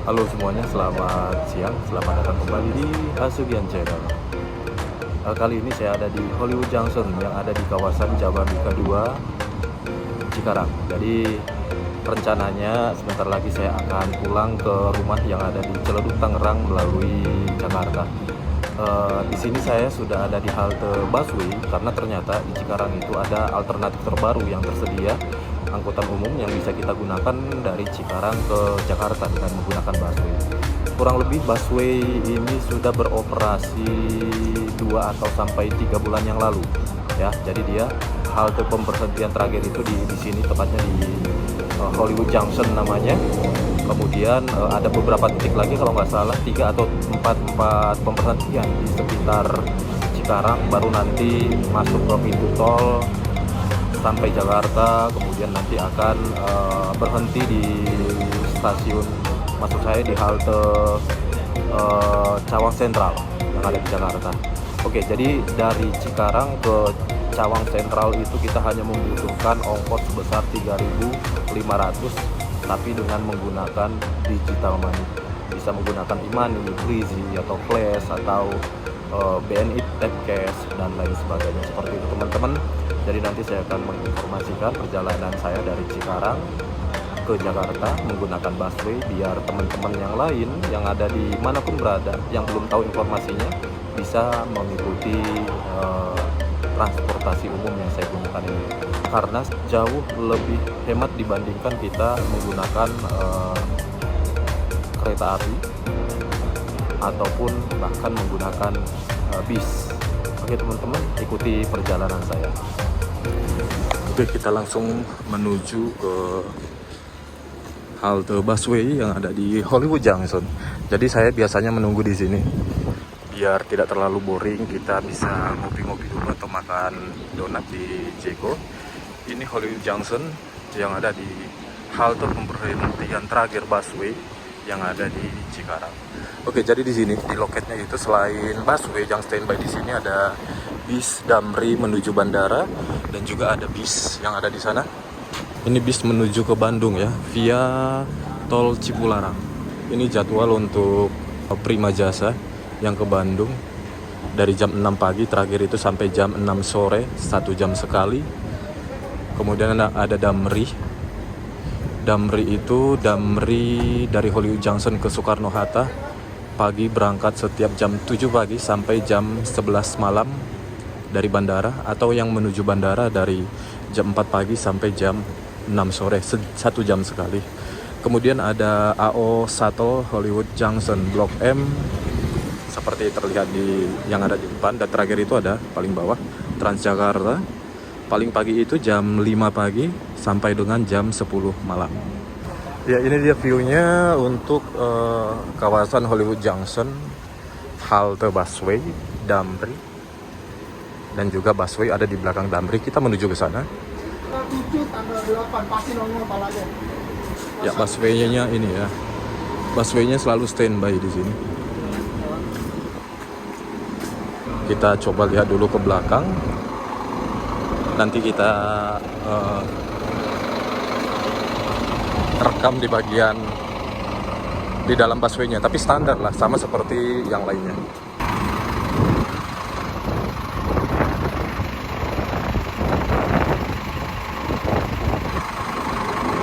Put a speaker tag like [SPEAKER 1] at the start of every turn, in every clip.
[SPEAKER 1] Halo semuanya, selamat siang, selamat datang kembali di Asugian Channel. Kali ini saya ada di Hollywood Junction yang ada di kawasan Jababeka 2, Cikarang. Jadi rencananya sebentar lagi saya akan pulang ke rumah yang ada di Ciledug, Tangerang melalui Jakarta. Di sini saya sudah ada di halte busway karena ternyata di Cikarang itu ada alternatif terbaru yang tersedia, angkutan umum yang bisa kita gunakan dari Cikarang ke Jakarta dengan menggunakan busway. Kurang lebih busway ini sudah beroperasi 2 atau sampai 3 bulan yang lalu ya. Jadi dia halte pemberhentian terakhir itu di sini, tepatnya di Hollywood Junction namanya. Kemudian ada beberapa titik lagi, kalau nggak salah 3 atau 4 pemberhentian di sekitar Cikarang, baru nanti masuk ke pintu tol sampai Jakarta. Kemudian nanti akan berhenti di stasiun, maksud saya di halte Cawang Sentral yang ada di Jakarta. Oke, jadi dari Cikarang ke Cawang Sentral itu kita hanya membutuhkan ongkos sebesar 3.500, tapi dengan menggunakan digital money. Bisa menggunakan e-money, Breezy atau Flash atau BNI Tap Cash dan lain sebagainya, seperti itu teman-teman. Jadi nanti saya akan menginformasikan perjalanan saya dari Cikarang ke Jakarta menggunakan busway, biar teman-teman yang lain yang ada di manapun berada yang belum tahu informasinya bisa mengikuti transportasi umum yang saya gunakan ini, karena jauh lebih hemat dibandingkan kita menggunakan kereta api ataupun bahkan menggunakan bis. Oke teman-teman, ikuti perjalanan saya. Oke, kita langsung menuju ke halte busway yang ada di Hollywood Junction. Jadi saya biasanya menunggu di sini biar tidak terlalu boring, kita bisa ngopi-ngopi dulu atau makan donat di Ceko. Ini Hollywood Junction yang ada di halte pemberhentian terakhir busway yang ada di Cikarang. Oke, jadi di sini di loketnya itu selain busway yang standby di sini ada bis Damri menuju bandara dan juga ada bis yang ada di sana. Ini bis menuju ke Bandung ya, via tol Cipularang. Ini jadwal untuk Prima Jasa yang ke Bandung dari jam 6 pagi, terakhir itu sampai jam 6 sore, 1 jam sekali. Kemudian ada Damri. Damri itu Damri dari Hollywood Junction ke Soekarno-Hatta. Pagi berangkat setiap jam 7 pagi sampai jam 11 malam dari bandara, atau yang menuju bandara dari jam 4 pagi sampai jam 6 sore, 1 jam sekali. Kemudian ada AO Shuttle Hollywood Junction Blok M seperti terlihat di yang ada di depan, dan terakhir itu ada paling bawah Transjakarta. Paling pagi itu jam 5 pagi sampai dengan jam 10 malam. Ya, ini dia view-nya untuk kawasan Hollywood Junction, halte busway Damri, dan juga busway ada di belakang Damri. Kita menuju ke sana. Ya, busway-nya ini ya. Busway-nya selalu standby di sini. Kita coba lihat dulu ke belakang. Nanti kita rekam di bagian di dalam busway-nya, tapi standar lah, sama seperti yang lainnya.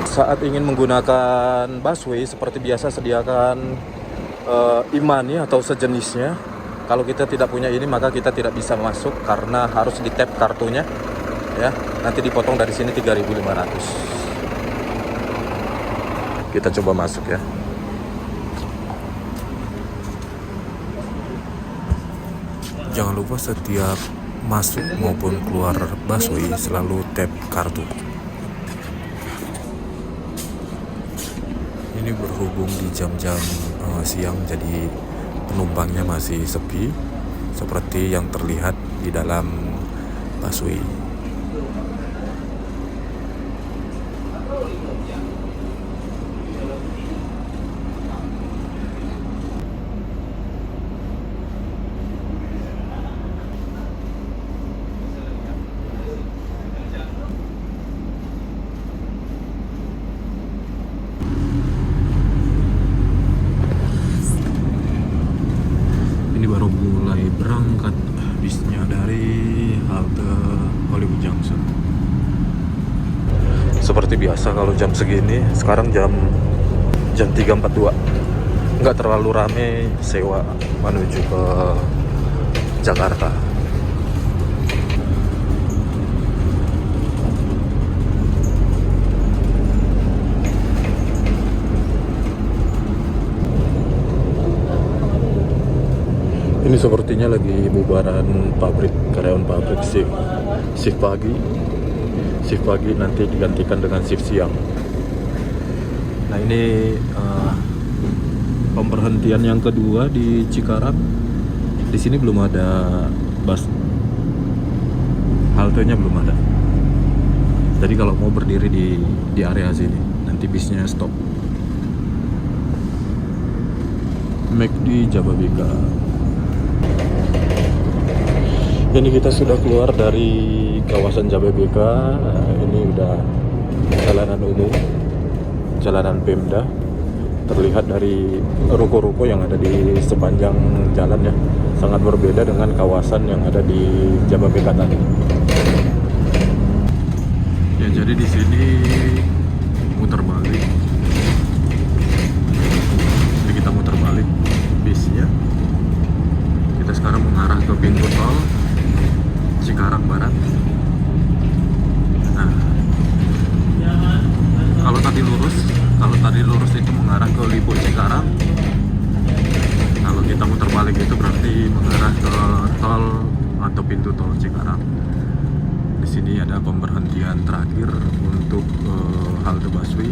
[SPEAKER 1] Saat ingin menggunakan busway, seperti biasa sediakan e-money atau sejenisnya. Kalau kita tidak punya ini, maka kita tidak bisa masuk karena harus di-tap kartunya ya. Nanti dipotong dari sini 3.500. Kita coba masuk ya. Jangan lupa setiap masuk maupun keluar busway selalu tap kartu. Ini berhubung di jam-jam siang, jadi penumpangnya masih sepi seperti yang terlihat di dalam busway. berangkat bisnya dari halte Hollywood Junction. Seperti biasa kalau jam segini, sekarang jam 3.42, nggak terlalu rame sewa menuju ke Jakarta. Ini sepertinya lagi bubaran pabrik, karyawan pabrik shift pagi. Shift pagi nanti digantikan dengan shift siang. Nah ini pemberhentian yang kedua di Cikarang. Di sini belum ada bus, haltenya belum ada. Jadi kalau mau berdiri di area sini, nanti bisnya stop. McD Jababeka. Ini kita sudah keluar dari kawasan Jababeka. Ini udah jalanan umum, jalanan Pemda. Terlihat dari ruko-ruko yang ada di sepanjang jalan ya, sangat berbeda dengan kawasan yang ada di Jababeka tadi. Ya jadi di sini muter balik. Jadi kita muter balik bisnya. Kita sekarang mengarah ke pintu tol Cikarang Barat. Nah, kalau tadi lurus itu mengarah ke Lipo Cikarang. Kalau kita muter balik itu berarti mengarah ke tol atau pintu tol Cikarang. Di sini ada pemberhentian terakhir untuk halte busway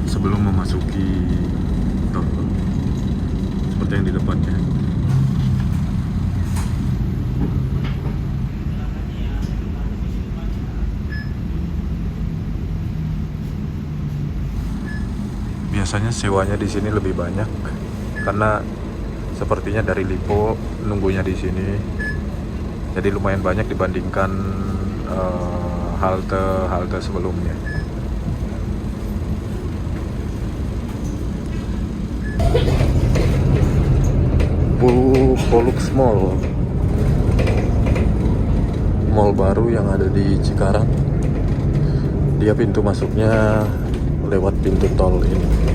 [SPEAKER 1] sebelum memasuki tol. Seperti yang di depannya. Biasanya sewanya di sini lebih banyak karena sepertinya dari Lipo nunggunya di sini, jadi lumayan banyak dibandingkan halte sebelumnya. Pollux Mall baru yang ada di Cikarang. Dia pintu masuknya lewat pintu tol ini.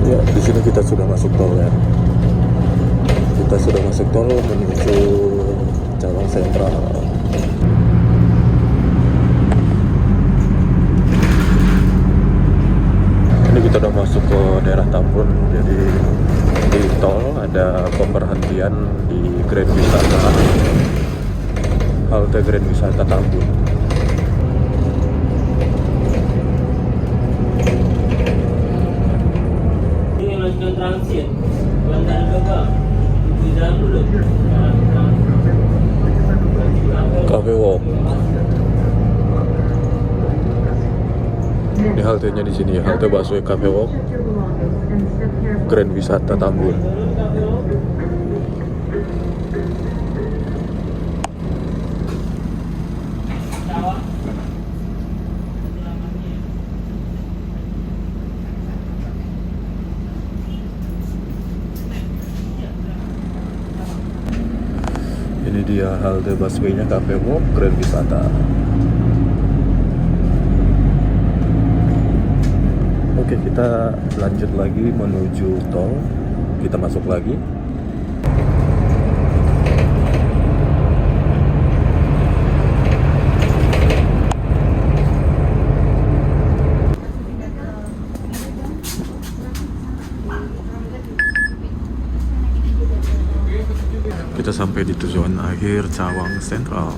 [SPEAKER 1] Ya, di sini kita sudah masuk tol ya. Kita sudah masuk tol menuju Cawang Sentral. Kita udah masuk ke daerah Tambun. Jadi di tol ada pemberhentian di Grand Wisata, halte Grand Wisata Tambun.
[SPEAKER 2] Ini lanjutkan transit Bandar Gebang di jalan dulu
[SPEAKER 1] Cafe Walk. Ini haltenya di sini ya, halte busway Cafe Walk, Grand Wisata Tambun. Ini dia halte busway-nya Cafe Walk, Grand Wisata. Oke, kita lanjut lagi menuju tol. Kita masuk lagi. Kita sampai di tujuan akhir Cawang Sentral.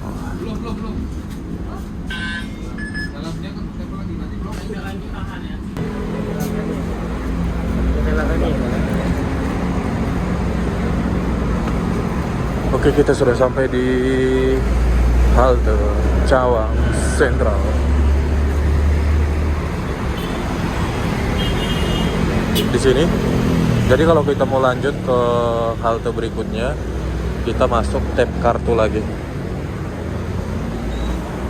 [SPEAKER 1] Oke, kita sudah sampai di halte Cawang Sentral. di sini. Jadi kalau kita mau lanjut ke halte berikutnya, kita masuk tap kartu lagi.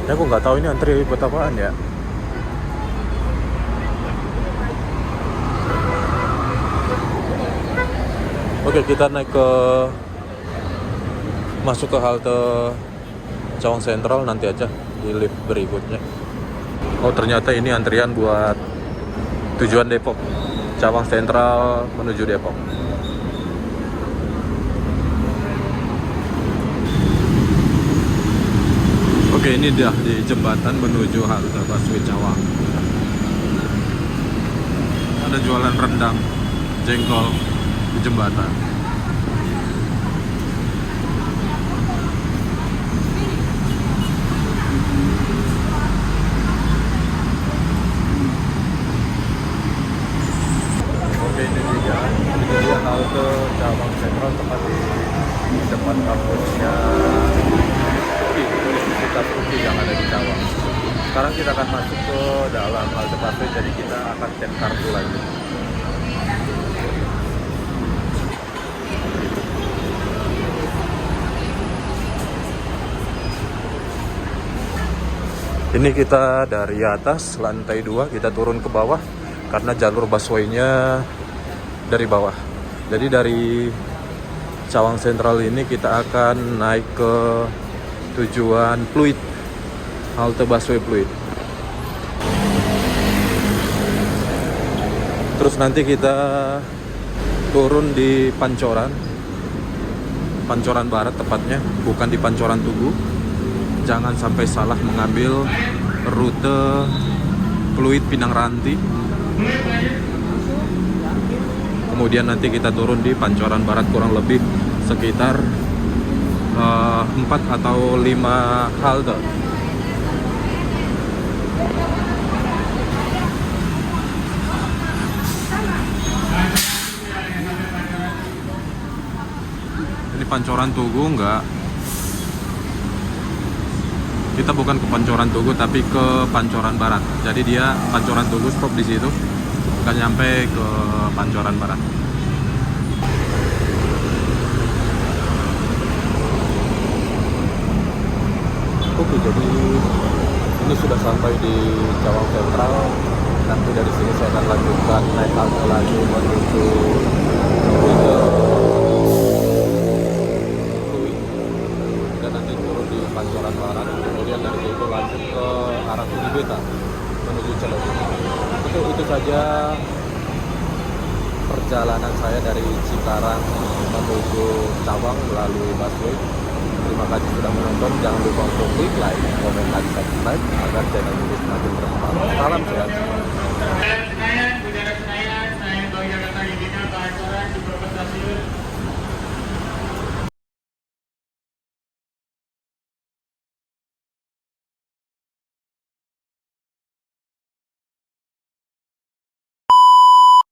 [SPEAKER 1] Ya aku nggak tahu ini antri buat apaan ya. Oke, kita naik ke masuk ke halte Cawang Sentral nanti aja di lift berikutnya. Oh, ternyata ini antrian buat tujuan Depok. Cawang Sentral menuju Depok. Oke, ini dah di jembatan menuju halte busway Cawang. Ada jualan rendang, jengkol di jembatan. Oke, ini dia halte Cawang Sentral, tepat di depan kampusnya Universitas UPI yang ada di Cawang. Sekarang kita akan masuk ke dalam halte busway, jadi kita akan tap kartu lagi. Ini kita dari atas lantai 2 kita turun ke bawah karena jalur busway-nya dari bawah. Jadi dari Cawang Sentral ini kita akan naik ke tujuan Pluit, halte busway Pluit. Terus nanti kita turun di Pancoran Barat tepatnya, bukan di Pancoran Tugu. Jangan sampai salah mengambil rute Pluit Pinang Ranti. Kemudian nanti kita turun di Pancoran Barat, kurang lebih sekitar 4 atau 5 halte. Ini Pancoran Tugu enggak? Kita bukan ke Pancoran Tugu tapi ke Pancoran Barat. Jadi dia Pancoran Tugu stop di situ, nggak nyampe ke Pancoran Barat. Oke, jadi ini sudah sampai di Cawang Sentral. Nanti dari sini saya akan lanjutkan naik halte lagi menuju rute Pluit dan nanti turun di Pancoran Barat. Kemudian dari situ lanjut ke arah Budi Beta menuju Ciledug. Itu saja perjalanan saya dari Cikarang menuju Cawang melalui busway. Terima kasih sudah menonton. Jangan lupa untuk klik like, komen, dan subscribe agar channel ini semakin berkembang. Salam sehat.